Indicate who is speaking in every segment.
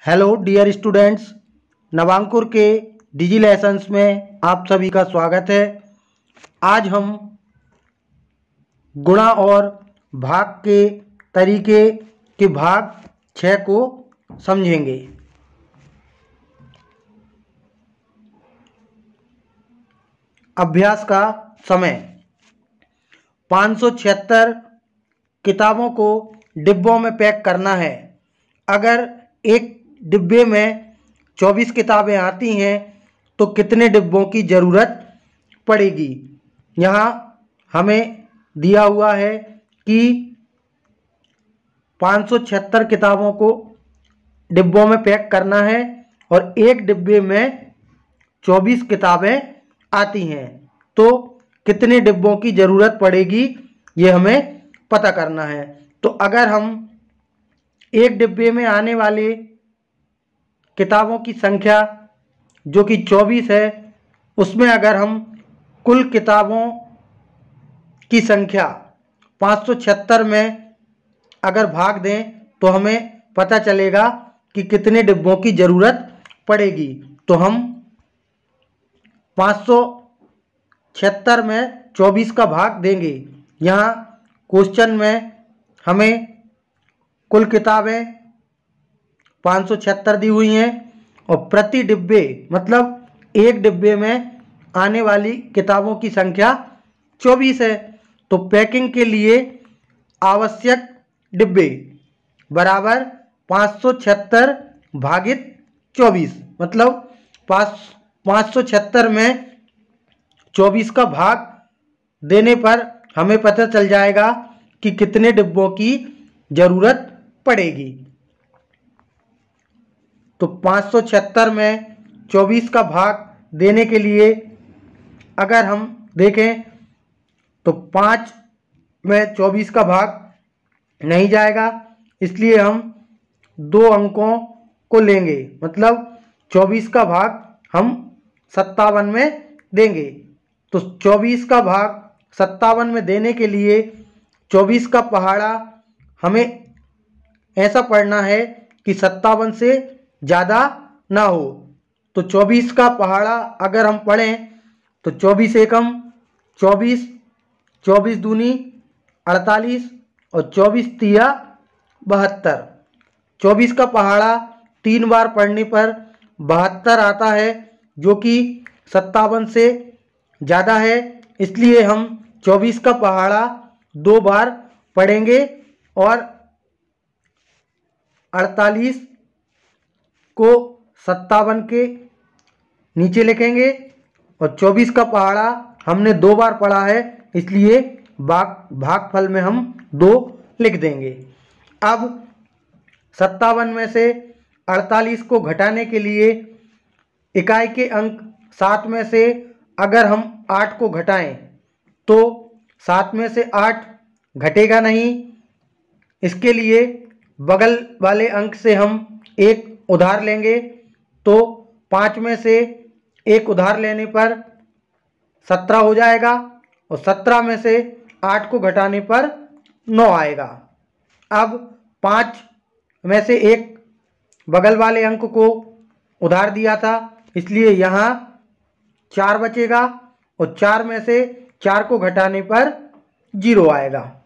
Speaker 1: Hello dear students, नवांकुर के डिजी lessons में आप सभी का स्वागत है। आज हम गुणा और भाग के तरीके के भाग 6 को समझेंगे। अभ्यास का समय 576 किताबों को डिब्बों में पैक करना है। अगर एक डिब्बे में 24 किताबें आती हैं तो कितने डिब्बों की ज़रूरत पड़ेगी। यहाँ हमें दिया हुआ है कि 576 किताबों को डिब्बों में पैक करना है और एक डिब्बे में 24 किताबें आती हैं तो कितने डिब्बों की ज़रूरत पड़ेगी, ये हमें पता करना है। तो अगर हम एक डिब्बे में आने वाले किताबों की संख्या जो कि 24 है, उसमें अगर हम कुल किताबों की संख्या 576 में अगर भाग दें तो हमें पता चलेगा कि कितने डिब्बों की ज़रूरत पड़ेगी। तो हम 576 में 24 का भाग देंगे। यहाँ क्वेश्चन में हमें कुल किताबें 576 दी हुई हैं और प्रति डिब्बे मतलब एक डिब्बे में आने वाली किताबों की संख्या 24 है। तो पैकिंग के लिए आवश्यक डिब्बे बराबर 576 भागित 24 मतलब 576 में 24 का भाग देने पर हमें पता चल जाएगा कि कितने डिब्बों की ज़रूरत पड़ेगी। तो 576 में 24 का भाग देने के लिए अगर हम देखें तो 5 में 24 का भाग नहीं जाएगा, इसलिए हम 2 अंकों को लेंगे मतलब 24 का भाग हम 57 में देंगे। तो 24 का भाग 57 में देने के लिए 24 का पहाड़ा हमें ऐसा पढ़ना है कि 57 से ज़्यादा ना हो। तो 24 का पहाड़ा अगर हम पढ़ें तो 24 एकम 24, 24 दूनी 48 और 24 तिया 72। 24 का पहाड़ा 3 बार पढ़ने पर 72 आता है जो कि 57 से ज़्यादा है, इसलिए हम 24 का पहाड़ा 2 बार पढ़ेंगे और 48 को 57 के नीचे लिखेंगे और 24 का पहाड़ा हमने 2 बार पढ़ा है, इसलिए भागफल में हम 2 लिख देंगे। अब 57 में से 48 को घटाने के लिए इकाई के अंक 7 में से अगर हम 8 को घटाएं तो 7 में से 8 घटेगा नहीं। इसके लिए बगल वाले अंक से हम एक उधार लेंगे तो 5 में से एक उधार लेने पर 17 हो जाएगा और 17 में से 8 को घटाने पर 9 आएगा। अब 5 में से एक बगल वाले अंक को उधार दिया था, इसलिए यहाँ 4 बचेगा और 4 में से 4 को घटाने पर 0 आएगा।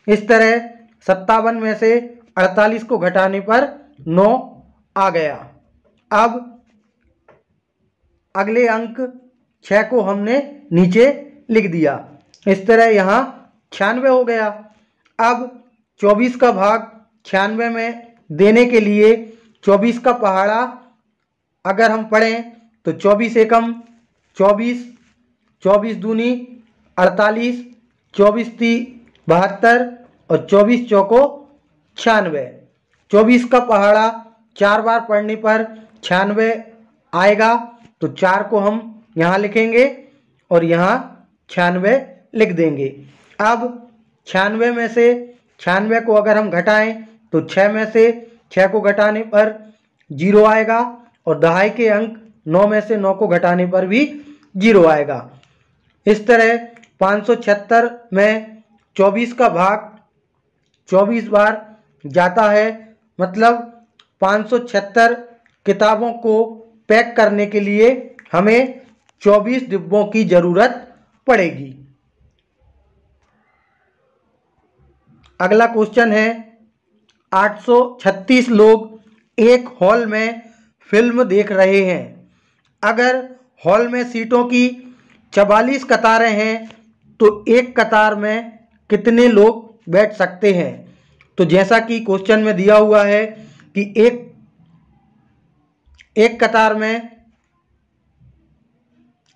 Speaker 1: इस तरह 57 में से 48 को घटाने पर 9 आ गया। अब अगले अंक 6 को हमने नीचे लिख दिया। इस तरह यहाँ 96 हो गया। अब 24 का भाग 96 में देने के लिए 24 का पहाड़ा अगर हम पढ़ें तो 24 एकम 24, 24 दूनी 48, 24 ती 72 और 24 चौको 96। 24 का पहाड़ा 4 बार पढ़ने पर 96 आएगा, तो 4 को हम यहाँ लिखेंगे और यहाँ 96 लिख देंगे। अब 96 में से 96 को अगर हम घटाएं तो 6 में से 6 को घटाने पर 0 आएगा और दहाई के अंक 9 में से 9 को घटाने पर भी 0 आएगा। इस तरह 576 में 24 का भाग 24 बार जाता है, मतलब 576 किताबों को पैक करने के लिए हमें 24 डिब्बों की ज़रूरत पड़ेगी। अगला क्वेश्चन है 836 लोग एक हॉल में फिल्म देख रहे हैं। अगर हॉल में सीटों की 44 कतारें हैं तो एक कतार में कितने लोग बैठ सकते हैं। तो जैसा कि क्वेश्चन में दिया हुआ है कि एक कतार में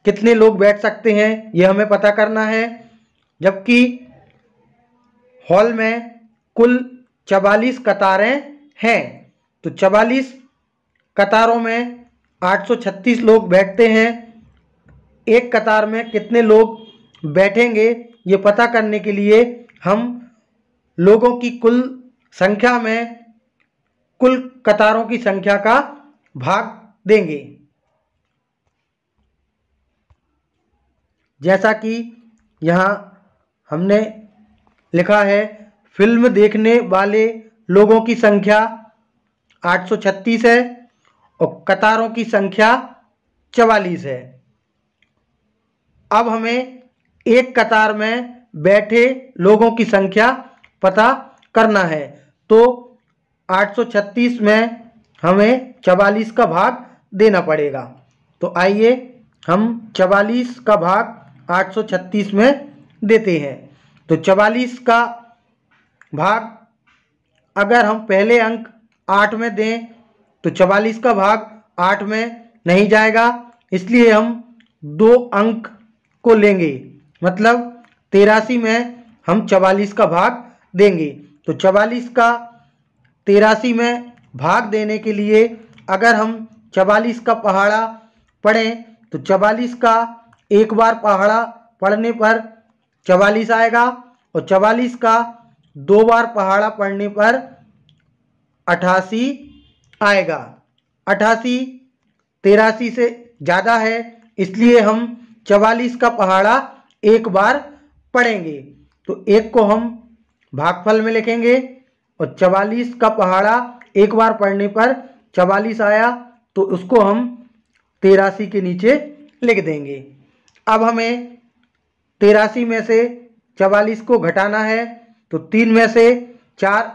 Speaker 1: कितने लोग बैठ सकते हैं, यह हमें पता करना है। जबकि हॉल में कुल 44 कतारें हैं तो 44 कतारों में 836 लोग बैठते हैं। एक कतार में कितने लोग बैठेंगे ये पता करने के लिए हम लोगों की कुल संख्या में कुल कतारों की संख्या का भाग देंगे। जैसा कि यहाँ हमने लिखा है, फिल्म देखने वाले लोगों की संख्या 836 है और कतारों की संख्या 44 है। अब हमें एक कतार में बैठे लोगों की संख्या पता करना है। तो 836 में हमें 44 का भाग देना पड़ेगा। तो आइए हम 44 का भाग 836 में देते हैं। तो 44 का भाग अगर हम पहले अंक 8 में दें तो 44 का भाग 8 में नहीं जाएगा, इसलिए हम 2 अंक को लेंगे, मतलब 83 में हम 44 का भाग देंगे। तो 44 का 83 में भाग देने के लिए अगर हम 44 का पहाड़ा पढ़ें तो 44 का एक बार पहाड़ा पढ़ने पर 44 आएगा और 44 का 2 बार पहाड़ा पढ़ने पर 88 आएगा। 88 83 से ज़्यादा है, इसलिए हम 44 का पहाड़ा एक बार पढ़ेंगे। तो एक को हम भागफल में लिखेंगे और 44 का पहाड़ा एक बार पढ़ने पर 44 आया तो उसको हम 83 के नीचे लिख देंगे। अब हमें 83 में से 44 को घटाना है तो 3 में से 4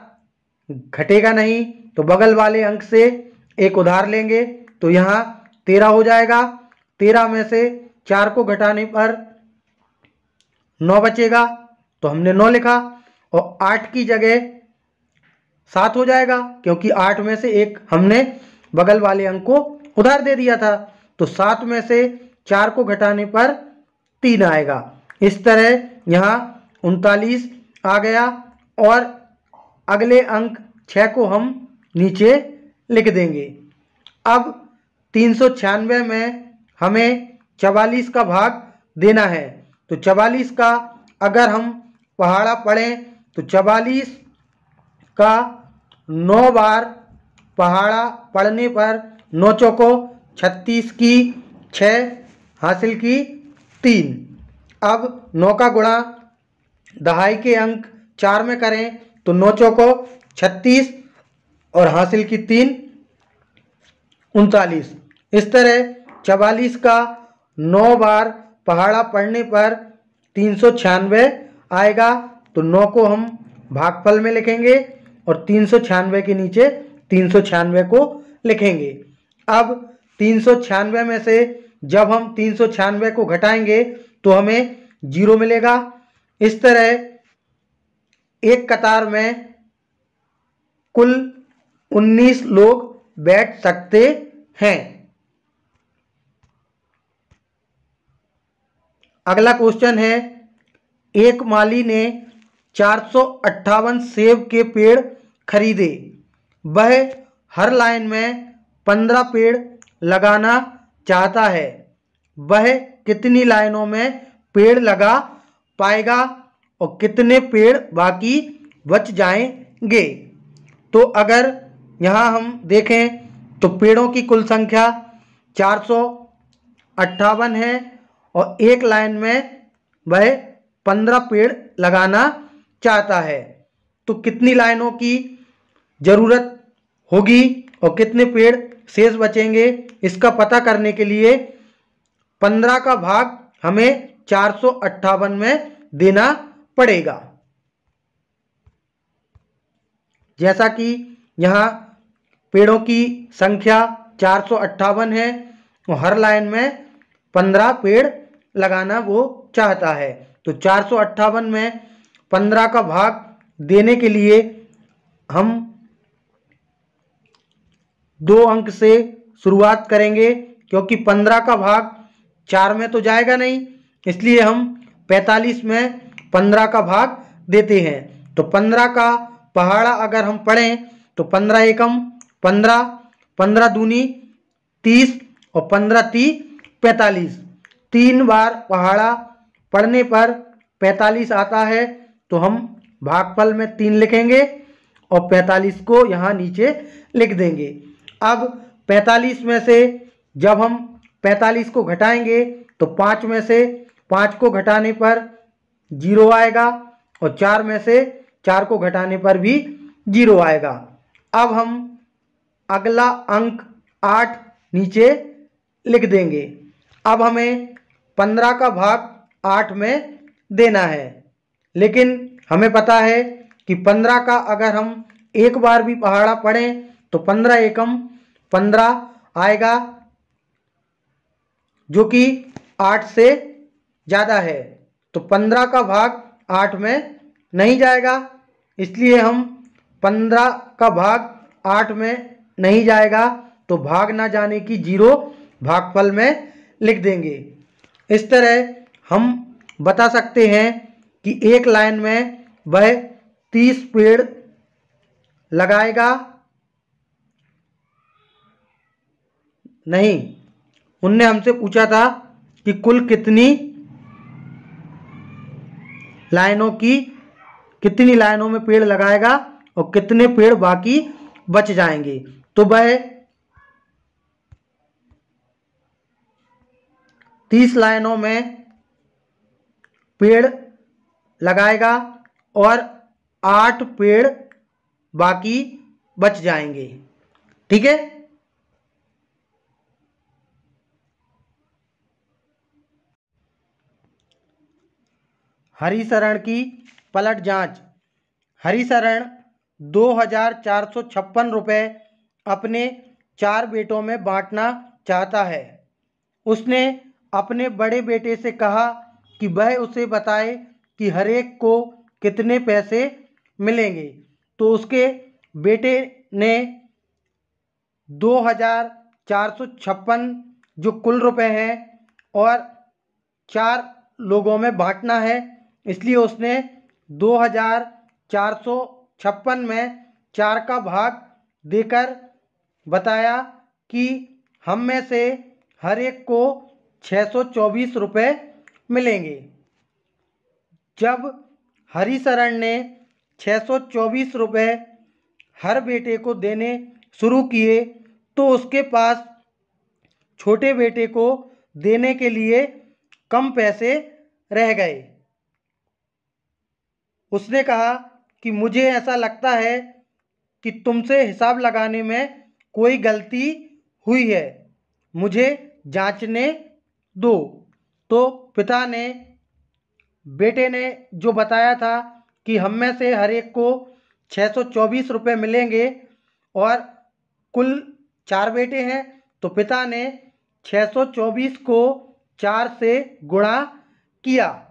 Speaker 1: घटेगा नहीं, तो बगल वाले अंक से एक उधार लेंगे तो यहाँ 13 हो जाएगा। 13 में से 4 को घटाने पर 9 बचेगा तो हमने 9 लिखा और 8 की जगह 7 हो जाएगा क्योंकि 8 में से एक हमने बगल वाले अंक को उधार दे दिया था। तो 7 में से 4 को घटाने पर 3 आएगा। इस तरह यहाँ 39 आ गया और अगले अंक 6 को हम नीचे लिख देंगे। अब 396 में हमें 44 का भाग देना है। तो 44 का अगर हम पहाड़ा पढ़ें तो 44 का 9 बार पहाड़ा पढ़ने पर 9 चौको 36 की 6 हासिल की 3। अब 9 का गुणा दहाई के अंक 4 में करें तो 9 चौको 36 और हासिल की 3 39। इस तरह 44 का 9 बार पहाड़ा पढ़ने पर 396 आएगा। तो 9 को हम भागफल में लिखेंगे और 396 के नीचे 396 को लिखेंगे। अब 396 में से जब हम 396 को घटाएंगे तो हमें 0 मिलेगा। इस तरह एक कतार में कुल 19 लोग बैठ सकते हैं। अगला क्वेश्चन है, एक माली ने 458 सेब के पेड़ खरीदे। वह हर लाइन में 15 पेड़ लगाना चाहता है। वह कितनी लाइनों में पेड़ लगा पाएगा और कितने पेड़ बाकी बच जाएंगे। तो अगर यहाँ हम देखें तो पेड़ों की कुल संख्या 458 है और एक लाइन में वह 15 पेड़ लगाना चाहता है। तो कितनी लाइनों की ज़रूरत होगी और कितने पेड़ शेष बचेंगे इसका पता करने के लिए 15 का भाग हमें 458 में देना पड़ेगा। जैसा कि यहाँ पेड़ों की संख्या 458 है और हर लाइन में 15 पेड़ लगाना वो चाहता है, तो 458 में 15 का भाग देने के लिए हम 2 अंक से शुरुआत करेंगे, क्योंकि 15 का भाग 4 में तो जाएगा नहीं, इसलिए हम 45 में 15 का भाग देते हैं। तो 15 का पहाड़ा अगर हम पढ़ें तो 15 एकम 15, 15 दूनी 30 और 15 ती 45। 3 बार पहाड़ा पढ़ने पर 45 आता है, तो हम भागफल में 3 लिखेंगे और 45 को यहाँ नीचे लिख देंगे। अब 45 में से जब हम 45 को घटाएंगे तो 5 में से 5 को घटाने पर 0 आएगा और 4 में से 4 को घटाने पर भी 0 आएगा। अब हम अगला अंक 8 नीचे लिख देंगे। अब हमें 15 का भाग 8 में देना है, लेकिन हमें पता है कि 15 का अगर हम एक बार भी पहाड़ा पढ़ें तो 15 एकम 15 आएगा, जो कि 8 से ज़्यादा है, तो 15 का भाग 8 में नहीं जाएगा, इसलिए हम 15 का भाग 8 में नहीं जाएगा तो भाग ना जाने की 0 भागफल में लिख देंगे। इस तरह हम बता सकते हैं कि एक लाइन में वह 30 पेड़ लगाएगा। नहीं, उनने हमसे पूछा था कि कुल कितनी लाइनों में पेड़ लगाएगा और कितने पेड़ बाकी बच जाएंगे, तो वह 30 लाइनों में पेड़ लगाएगा और 8 पेड़ बाकी बच जाएंगे। ठीक है। हरिशरण की पलट जांच। हरिशरण 2,456 रुपये अपने 4 बेटों में बांटना चाहता है। उसने अपने बड़े बेटे से कहा कि वह उसे बताए कि हरेक को कितने पैसे मिलेंगे, तो उसके बेटे ने 2,456 जो कुल रुपए हैं और 4 लोगों में बांटना है, इसलिए उसने 2,456 में 4 का भाग देकर बताया कि हम में से हर एक को 624 रुपये मिलेंगे। जब हरिशरण ने 624 रुपये हर बेटे को देने शुरू किए तो उसके पास छोटे बेटे को देने के लिए कम पैसे रह गए। उसने कहा कि मुझे ऐसा लगता है कि तुमसे हिसाब लगाने में कोई गलती हुई है, मुझे जांचने दो। तो पिता ने बेटे ने जो बताया था कि हम में से हर एक को 624 रुपये मिलेंगे और कुल 4 बेटे हैं, तो पिता ने 624 को 4 से गुणा किया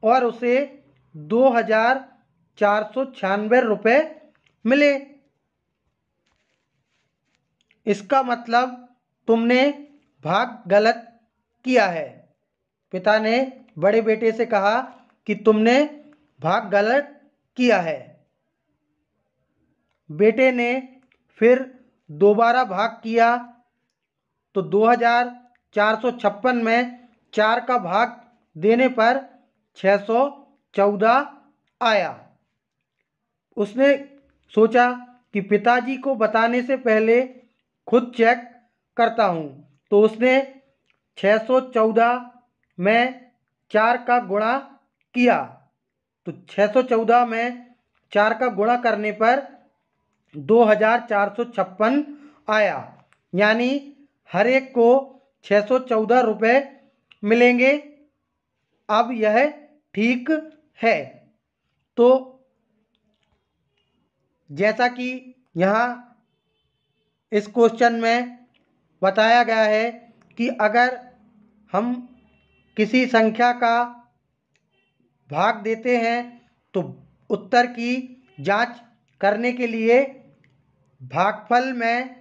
Speaker 1: और उसे 2,496 रुपये मिले। इसका मतलब तुमने भाग गलत किया है। पिता ने बड़े बेटे से कहा कि तुमने भाग गलत किया है। बेटे ने फिर दोबारा भाग किया तो 2,456 में 4 का भाग देने पर 614 आया। उसने सोचा कि पिताजी को बताने से पहले खुद चेक करता हूँ, तो उसने 614 में 4 का गुणा किया, तो 614 में 4 का गुणा करने पर 2,456 आया, यानी हर एक को 614 रुपये मिलेंगे। अब यह ठीक है। तो जैसा कि यहाँ इस क्वेश्चन में बताया गया है कि अगर हम किसी संख्या का भाग देते हैं तो उत्तर की जांच करने के लिए भागफल में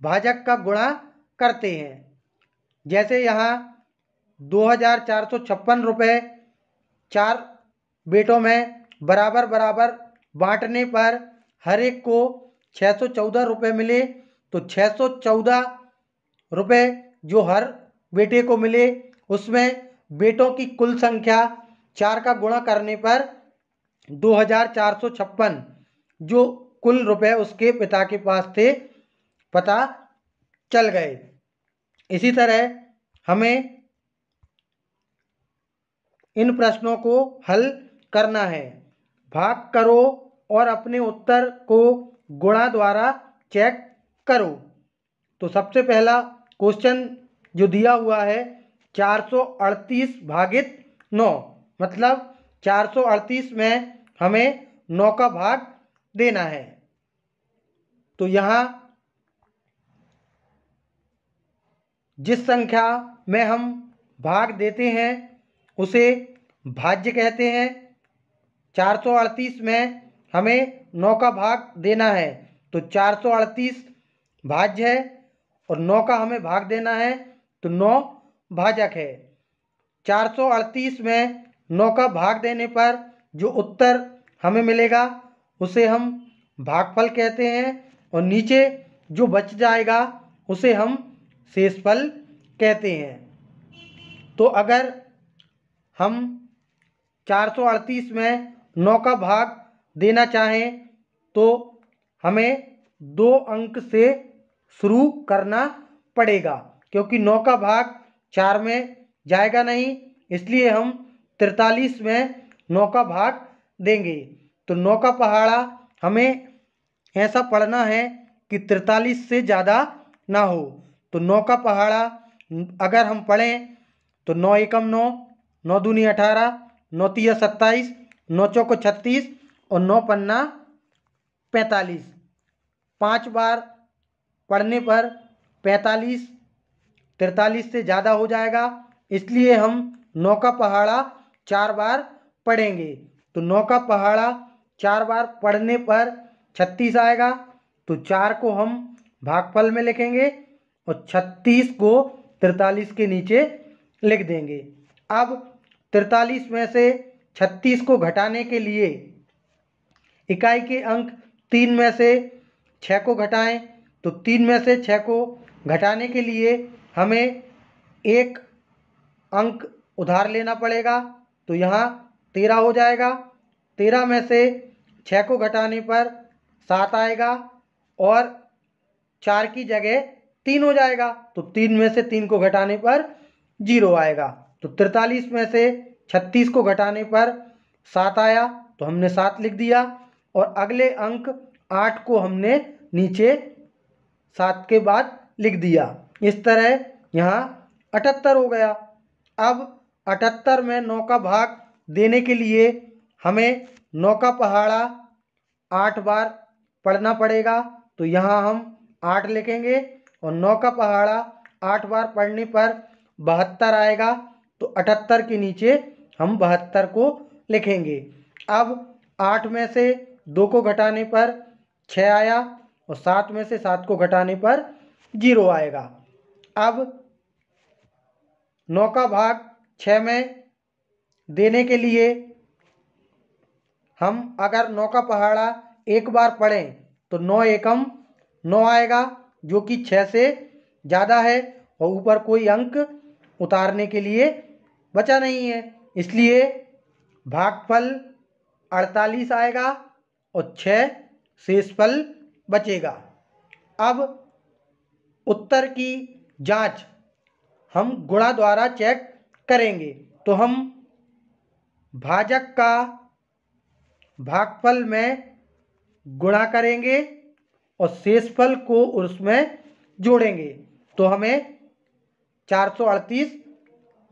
Speaker 1: भाजक का गुणा करते हैं। जैसे यहाँ 2456 रुपये 4 बेटों में बराबर बराबर बांटने पर हर एक को 614 रुपये मिले, तो 614 रुपये जो हर बेटे को मिले उसमें बेटों की कुल संख्या 4 का गुणा करने पर 2456 जो कुल रुपए उसके पिता के पास थे पता चल गए। इसी तरह हमें इन प्रश्नों को हल करना है। भाग करो और अपने उत्तर को गुणा द्वारा चेक करो। तो सबसे पहला क्वेश्चन जो दिया हुआ है 438 भागित 9, मतलब 438 में हमें 9 का भाग देना है। तो यहाँ जिस संख्या में हम भाग देते हैं उसे भाज्य कहते हैं। 438 में हमें 9 का भाग देना है, तो 438 भाज्य है और 9 का हमें भाग देना है, तो 9 भाजक है। 438 में 9 का भाग देने पर जो उत्तर हमें मिलेगा उसे हम भागफल कहते हैं और नीचे जो बच जाएगा उसे हम शेषफल कहते हैं। तो अगर हम 438 में 9 का भाग देना चाहें तो हमें 2 अंक से शुरू करना पड़ेगा, क्योंकि 9 का भाग 4 में जाएगा नहीं, इसलिए हम 43 में 9 का भाग देंगे। तो 9 का पहाड़ा हमें ऐसा पढ़ना है कि 43 से ज़्यादा ना हो। तो 9 का पहाड़ा अगर हम पढ़ें तो 9 एकम 9, 9 दूनी 18, 9 तिया 27, 9 चौको 36 और 9 पन्ना 45। 5 बार पढ़ने पर 45 43 से ज़्यादा हो जाएगा, इसलिए हम 9 का पहाड़ा 4 बार पढ़ेंगे। तो 9 का पहाड़ा 4 बार पढ़ने पर 36 आएगा, तो 4 को हम भागफल में लिखेंगे और 36 को 43 के नीचे लिख देंगे। अब 43 में से 36 को घटाने के लिए इकाई के अंक 3 में से 6 को घटाएं, तो 3 में से 6 को घटाने के लिए हमें एक अंक उधार लेना पड़ेगा, तो यहाँ 13 हो जाएगा। 13 में से 6 को घटाने पर 7 आएगा और 4 की जगह 3 हो जाएगा, तो 3 में से 3 को घटाने पर 0 आएगा। तो 43 में से 36 को घटाने पर 7 आया, तो हमने 7 लिख दिया और अगले अंक 8 को हमने नीचे 7 के बाद लिख दिया। इस तरह यहाँ 78 हो गया। अब 78 में 9 का भाग देने के लिए हमें 9 का पहाड़ा 8 बार पढ़ना पड़ेगा, तो यहाँ हम 8 लिखेंगे और 9 का पहाड़ा 8 बार पढ़ने पर 72 आएगा, तो 78 के नीचे हम 72 को लिखेंगे। अब 8 में से 2 को घटाने पर 6 आया और 7 में से 7 को घटाने पर 0 आएगा। अब 9 का भाग 6 में देने के लिए हम अगर 9 का पहाड़ा एक बार पढ़ें तो 9 एकम 9 आएगा, जो कि 6 से ज़्यादा है और ऊपर कोई अंक उतारने के लिए बचा नहीं है, इसलिए भागफल 48 आएगा और 6 शेषफल बचेगा। अब उत्तर की जांच हम गुणा द्वारा चेक करेंगे, तो हम भाजक का भागफल में गुणा करेंगे और शेषफल को उसमें जोड़ेंगे तो हमें 438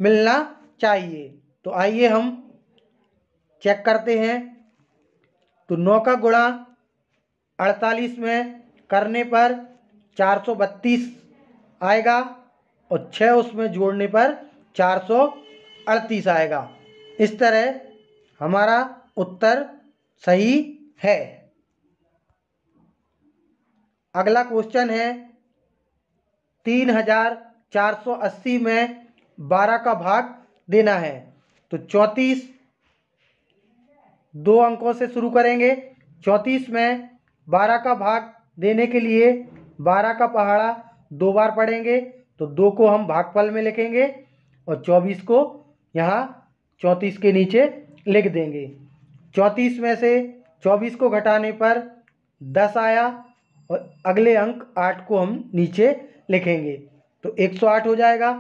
Speaker 1: मिलना चाहिए। तो आइए हम चेक करते हैं। तो 9 का गुणा 48 में करने पर 432 आएगा और 6 उसमें जोड़ने पर 438 आएगा। इस तरह हमारा उत्तर सही है। अगला क्वेश्चन है 3480 में 12 का भाग देना है। तो 34 दो अंकों से शुरू करेंगे। 34 में 12 का भाग देने के लिए 12 का पहाड़ा 2 बार पढ़ेंगे तो 2 को हम भागफल में लिखेंगे और 24 को यहाँ 34 के नीचे लिख देंगे। 34 में से 24 को घटाने पर 10 आया और अगले अंक 8 को हम नीचे लिखेंगे तो 108 हो जाएगा।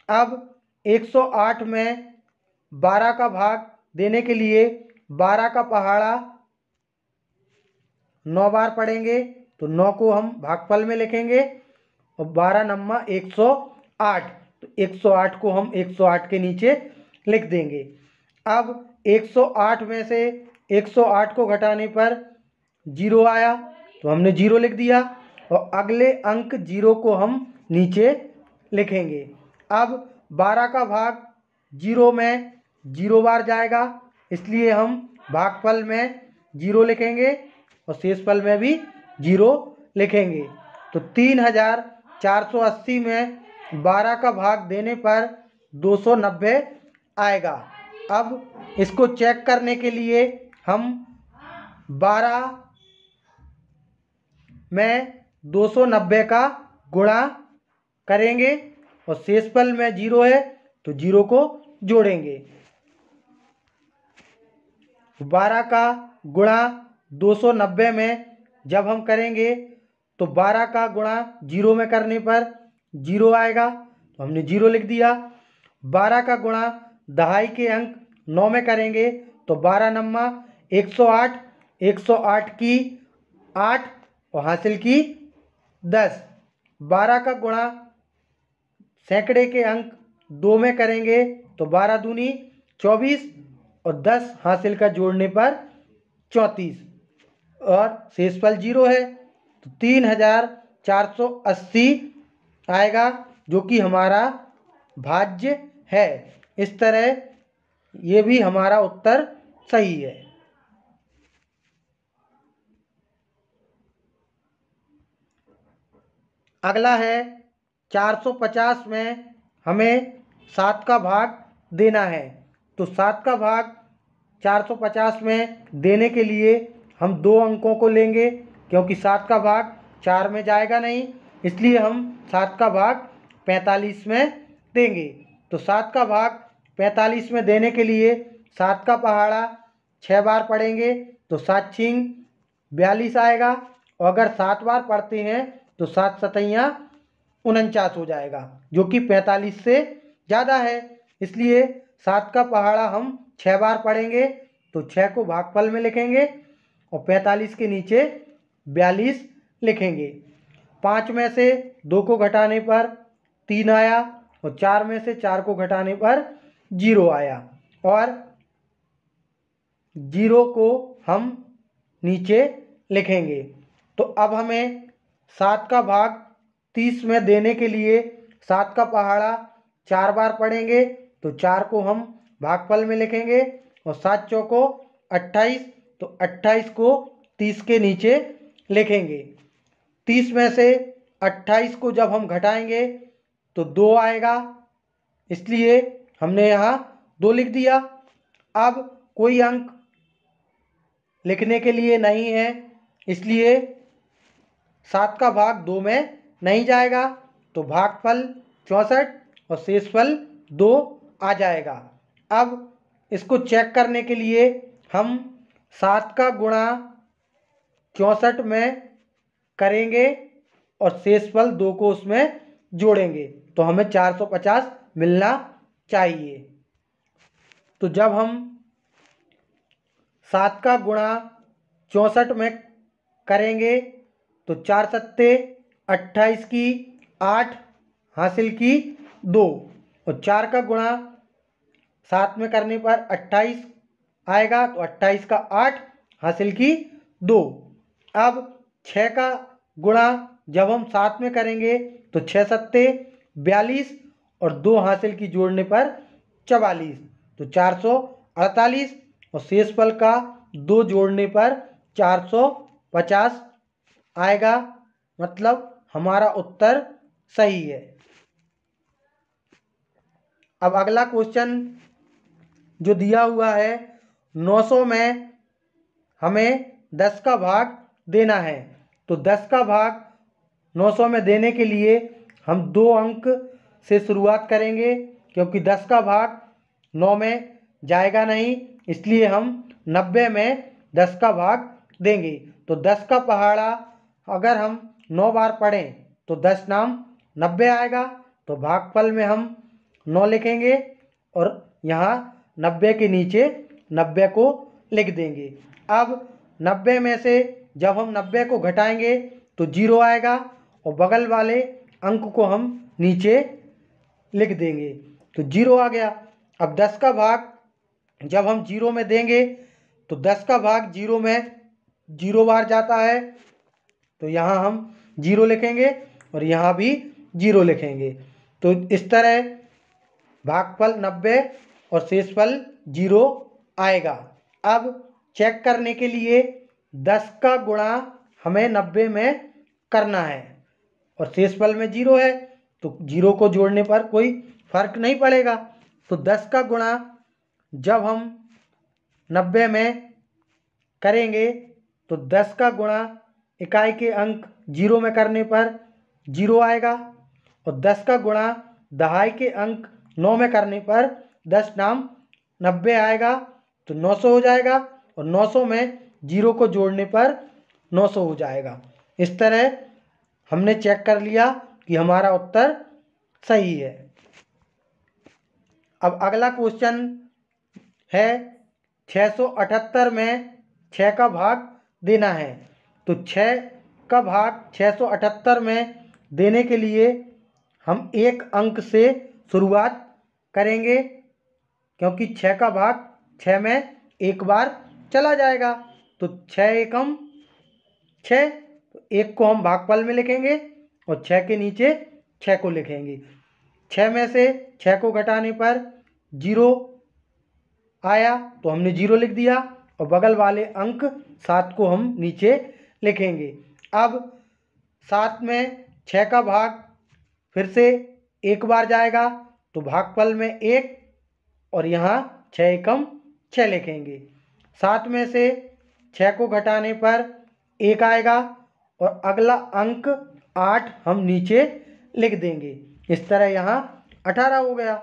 Speaker 1: अब 108 में 12 का भाग देने के लिए 12 का पहाड़ा 9 बार पढ़ेंगे तो 9 को हम भागफल में लिखेंगे और 12 नम्मा 108 तो 108 को हम 108 के नीचे लिख देंगे। अब 108 में से 108 को घटाने पर 0 आया तो हमने 0 लिख दिया और अगले अंक 0 को हम नीचे लिखेंगे। अब 12 का भाग 0 में 0 बार जाएगा इसलिए हम भागफल में 0 लिखेंगे और शेषफल में भी 0 लिखेंगे। तो 3480 में 12 का भाग देने पर 290 आएगा। अब इसको चेक करने के लिए हम 12 में 290 का गुणा करेंगे और शेषफल में 0 है तो 0 को जोड़ेंगे। 12 का गुणा 290 में जब हम करेंगे तो 12 का गुणा 0 में करने पर 0 आएगा तो हमने 0 लिख दिया। 12 का गुणा दहाई के अंक 9 में करेंगे तो 12 नम्मा 108 108 की 8 और हासिल की 10। 12 का गुणा सैकड़े के अंक 2 में करेंगे तो 12 दूनी 24 और 10 हासिल का जोड़ने पर 34 और शेषफल 0 है तो 3480 आएगा जो कि हमारा भाज्य है। इस तरह ये भी हमारा उत्तर सही है। अगला है 450 में हमें 7 का भाग देना है। तो 7 का भाग 450 में देने के लिए हम 2 अंकों को लेंगे क्योंकि 7 का भाग 4 में जाएगा नहीं इसलिए हम 7 का भाग 45 में देंगे। तो 7 का भाग 45 में देने के लिए 7 का पहाड़ा 6 बार पढ़ेंगे तो 7 छिंग 42 आएगा और अगर 7 बार पढ़ते हैं तो 7 सतैया 49 हो जाएगा जो कि 45 से ज़्यादा है इसलिए 7 का पहाड़ा हम 6 बार पढ़ेंगे तो 6 को भागफल में लिखेंगे और 45 के नीचे 42 लिखेंगे। 5 में से 2 को घटाने पर 3 आया और 4 में से 4 को घटाने पर 0 आया और 0 को हम नीचे लिखेंगे। तो अब हमें 7 का भाग 30 में देने के लिए 7 का पहाड़ा 4 बार पढ़ेंगे तो 4 को हम भागफल में लिखेंगे और 7 चौको 28 तो 28 को 30 के नीचे लिखेंगे। 30 में से 28 को जब हम घटाएंगे तो 2 आएगा इसलिए हमने यहाँ 2 लिख दिया। अब कोई अंक लिखने के लिए नहीं है इसलिए 7 का भाग 2 में नहीं जाएगा तो भागफल 64 और शेषफल 2 आ जाएगा। अब इसको चेक करने के लिए हम 7 का गुणा 64 में करेंगे और शेषफल 2 को उसमें जोड़ेंगे तो हमें 450 मिलना चाहिए। तो जब हम 7 का गुणा 64 में करेंगे तो 4 सत्ते 28 की 8 हासिल की 2 और 4 का गुणा 7 में करने पर 28 आएगा, तो 28 का 8 हासिल की 2। अब 6 का गुणा जब हम 7 में करेंगे तो 6 सत्ते 42 और 2 हासिल की जोड़ने पर 44, तो 448 और शेषफल का 2 जोड़ने पर 450 आएगा, मतलब हमारा उत्तर सही है। अब अगला क्वेश्चन जो दिया हुआ है, 900 में हमें 10 का भाग देना है। तो 10 का भाग 900 में देने के लिए हम 2 अंक से शुरुआत करेंगे, क्योंकि 10 का भाग 9 में जाएगा नहीं, इसलिए हम 90 में 10 का भाग देंगे। तो 10 का पहाड़ा अगर हम 9 बार पढ़ें तो 10 नाम 90 आएगा, तो भागफल में हम 9 लिखेंगे और यहाँ 90 के नीचे 90 को लिख देंगे। अब 90 में से जब हम 90 को घटाएंगे तो 0 आएगा और बगल वाले अंक को हम नीचे लिख देंगे, तो 0 आ गया। अब 10 का भाग जब हम 0 में देंगे तो 10 का भाग 0 में 0 बार जाता है, तो यहाँ हम 0 लिखेंगे और यहाँ भी 0 लिखेंगे। तो इस तरह भागफल 90 और शेषफल 0 आएगा। अब चेक करने के लिए 10 का गुणा हमें 90 में करना है और शेषफल में 0 है, तो 0 को जोड़ने पर कोई फर्क नहीं पड़ेगा। तो 10 का गुणा जब हम 90 में करेंगे तो 10 का गुणा इकाई के अंक 0 में करने पर 0 आएगा और 10 का गुणा दहाई के अंक 9 में करने पर 10 नाम 90 आएगा, तो 900 हो जाएगा और 900 में 0 को जोड़ने पर 900 हो जाएगा। इस तरह हमने चेक कर लिया कि हमारा उत्तर सही है। अब अगला क्वेश्चन है 678 में 6 का भाग देना है। तो 6 का भाग 678 में देने के लिए हम एक अंक से शुरुआत करेंगे, क्योंकि 6 का भाग 6 में एक बार चला जाएगा, तो 6 एकम 6, तो 1 को हम भागफल में लिखेंगे और 6 के नीचे 6 को लिखेंगे। 6 में से 6 को घटाने पर 0 आया, तो हमने 0 लिख दिया और बगल वाले अंक 7 को हम नीचे लिखेंगे। अब 7 में 6 का भाग फिर से एक बार जाएगा, तो भागफल में 1 और यहाँ 6 एकम 6 लिखेंगे। 7 में से 6 को घटाने पर 1 आएगा और अगला अंक 8 हम नीचे लिख देंगे। इस तरह यहाँ 18 हो गया।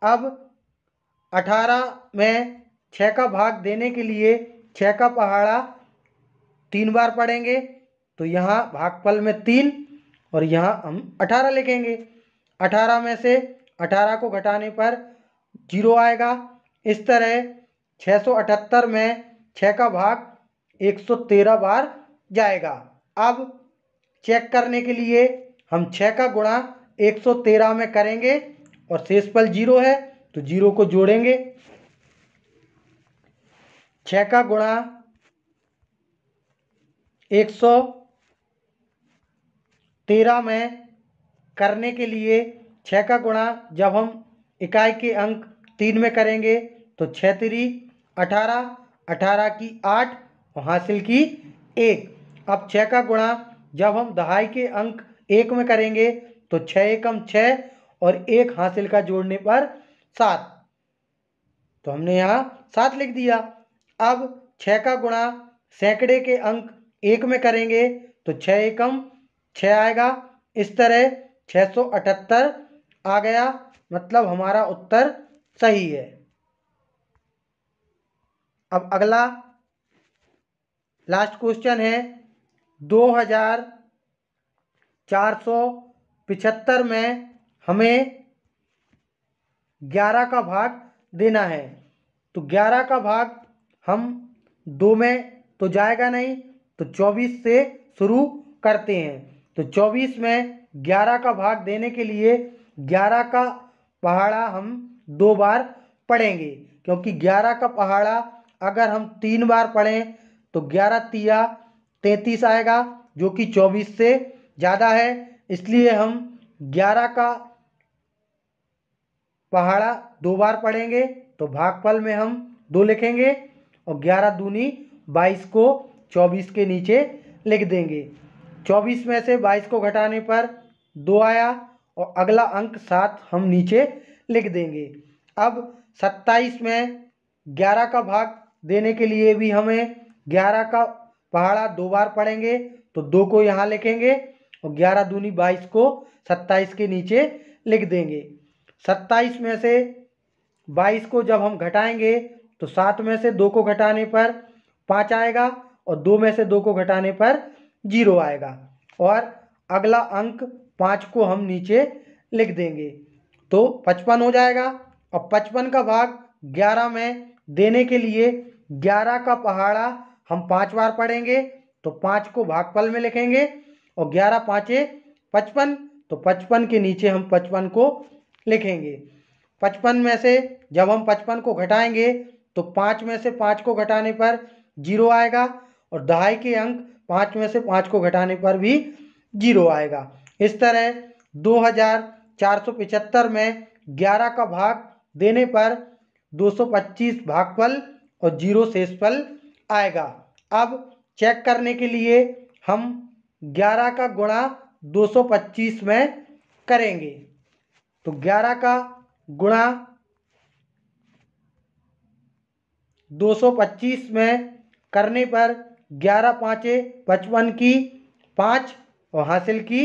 Speaker 1: अब 18 में 6 का भाग देने के लिए 6 का पहाड़ा 3 बार पढ़ेंगे, तो यहाँ भागफल में 3 और यहाँ हम 18 लिखेंगे। 18 में से 18 को घटाने पर 0 आएगा। इस तरह 678 में 6 का भाग 113 बार जाएगा। अब चेक करने के लिए हम 6 का गुणा 113 में करेंगे और शेषफल 0 है, तो 0 को जोड़ेंगे। 6 का गुणा 113 में करने के लिए 6 का गुणा जब हम इकाई के अंक 3 में करेंगे तो 6 3 18, 18 की 8 और हासिल की 1। अब 6 का गुणा जब हम दहाई के अंक 1 में करेंगे तो 6 एकम 6 और 1 हासिल का जोड़ने पर 7, तो हमने यहाँ 7 लिख दिया। अब 6 का गुणा सैकड़े के अंक 1 में करेंगे तो 6 एकम 6 आएगा। इस तरह 678 आ गया, मतलब हमारा उत्तर सही है। अब अगला लास्ट क्वेश्चन है 2475 में हमें 11 का भाग देना है। तो 11 का भाग हम 2 में तो जाएगा नहीं, तो 24 से शुरू करते हैं। तो 24 में 11 का भाग देने के लिए 11 का पहाड़ा हम 2 बार पढ़ेंगे, क्योंकि 11 का पहाड़ा अगर हम 3 बार पढ़ें तो 11 तिया 33 आएगा, जो कि 24 से ज़्यादा है। इसलिए हम 11 का पहाड़ा 2 बार पढ़ेंगे। तो भागफल में हम 2 लिखेंगे और 11 दूनी 22 को 24 के नीचे लिख देंगे। 24 में से 22 को घटाने पर 2 आया और अगला अंक 7 हम नीचे लिख देंगे। अब 27 में 11 का भाग देने के लिए भी हमें 11 का पहाड़ा 2 बार पढ़ेंगे। तो 2 को यहाँ लिखेंगे और 11 दूनी 22 को 27 के नीचे लिख देंगे। 27 में से 22 को जब हम घटाएंगे तो 7 में से 2 को घटाने पर 5 आएगा और 2 में से 2 को घटाने पर 0 आएगा और अगला अंक 5 को हम नीचे लिख देंगे। तो 55 हो जाएगा। और 55 का भाग 11 में देने के लिए 11 का पहाड़ा हम 5 बार पढ़ेंगे। तो 5 को भागफल में लिखेंगे और 11 पाँचे 55, तो 55 के नीचे हम 55 को लिखेंगे। 55 में से जब हम 55 को घटाएंगे तो 5 में से 5 को घटाने पर 0 आएगा और दहाई के अंक 5 में से 5 को घटाने पर भी 0 आएगा। इस तरह 2475 में 11 का भाग देने पर 225 भागफल और 0 शेषफल आएगा। अब चेक करने के लिए हम 11 का गुणा 225 में करेंगे। तो 11 का गुणा 225 में करने पर 11 पाँचे 55 की 5 और हासिल की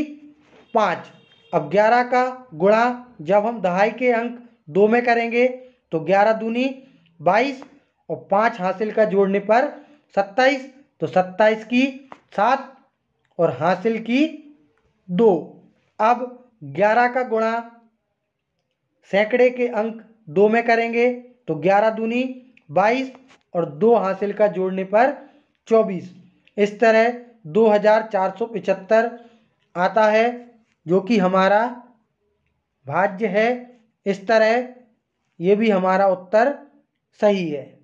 Speaker 1: 5। अब 11 का गुणा जब हम दहाई के अंक 2 में करेंगे तो 11 दूनी 22 और 5 हासिल का जोड़ने पर 27, तो 27 की 7 और हासिल की 2। अब 11 का गुणा सैकड़े के अंक 2 में करेंगे तो 11 दूनी 22 और 2 हासिल का जोड़ने पर 24। इस तरह 2475 आता है, जो कि हमारा भाज्य है। इस तरह ये भी हमारा उत्तर सही है।